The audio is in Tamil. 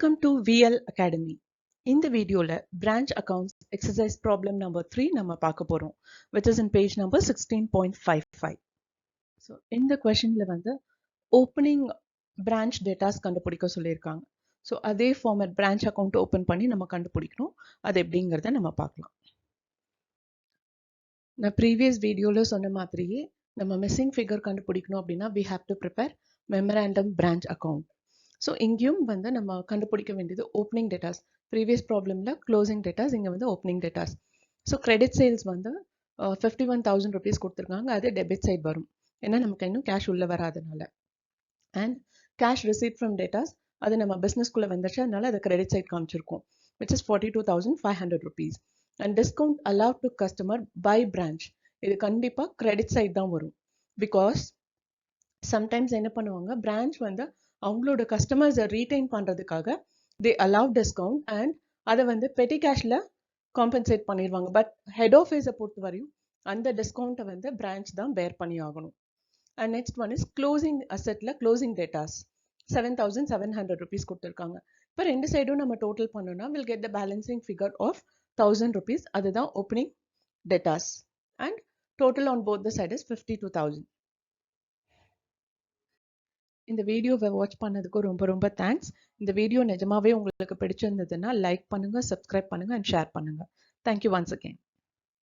Welcome to VL Academy. இந்த வீடியோல branch accounts exercise problem number 3 நம்ம பார்க்க போறோம், which is in page number 16.55. So இந்த questionல வந்து opening branch datas கண்டுபிடிக்க சொல்லியிருக்காங்க. So அதே format branch account open பண்ணி நம்ம கண்டுபிடிக்கணும். அது எப்படிங்கிறத நம்ம பார்க்கலாம். நான் previous வீடியோல சொன்ன மாதிரியே நம்ம missing figure கண்டுபிடிக்கணும் அப்படின்னா we have to prepare memorandum branch account. So இங்கேயும் வந்து நம்ம கண்டுபிடிக்க வேண்டியது ஓப்பனிங் டேட்டாஸ். ப்ரீவியஸ் ப்ராப்ளமில் க்ளோசிங் டேட்டாஸ், இங்கே வந்து opening debtors. So credit sales வந்து 51,000 rupees கொடுத்துருக்காங்க, அது டெபிட் சைட் வரும், ஏன்னா நமக்கு இன்னும் கேஷ் உள்ளே வராதனால. And cash receipt from debtors, அது நம்ம பிஸ்னஸ்குள்ளே வந்துச்சு, அதனால அது கிரெடிட் சைட் காமிச்சிருக்கோம், which is 42,500 rupees. And discount allowed to customer by branch, இது கண்டிப்பாக கிரெடிட் சைட் தான் வரும். பிகாஸ் சம்டைம்ஸ் என்ன பண்ணுவாங்க, பிரான்ச் வந்து அவங்களோட கஸ்டமர்ஸை ரீடைன் பண்ணுறதுக்காக தே அலவ் டிஸ்கவுண்ட் அண்ட் அதை வந்து பெட்டி கேஷில் காம்பன்சேட் பண்ணிடுவாங்க. பட் ஹெட் ஆஃபீஸை பொறுத்த வரையும் அந்த டிஸ்கவுண்ட்டை வந்து பிரான்ச் தான் பேர் பண்ணி ஆகணும். And next one is closing அசெட்டில் க்ளோசிங் டேட்டாஸ் 7,700 rupees கொடுத்துருக்காங்க. இப்போ ரெண்டு சைடும் நம்ம டோட்டல் பண்ணோம்னா will get the balancing figure of 1,000 rupees. அதுதான் opening debtors. And total on both the side is 52,000. இந்த வீடியோவை வாட்ச் பண்ணதுக்கு ரொம்ப ரொம்ப தேங்க்ஸ். இந்த வீடியோ நிஜமாவே உங்களுக்கு பிடிச்சிருந்ததுன்னா லைக் பண்ணுங்க, சப்ஸ்கிரைப் பண்ணுங்க அண்ட் ஷேர் பண்ணுங்க. Thank you once again.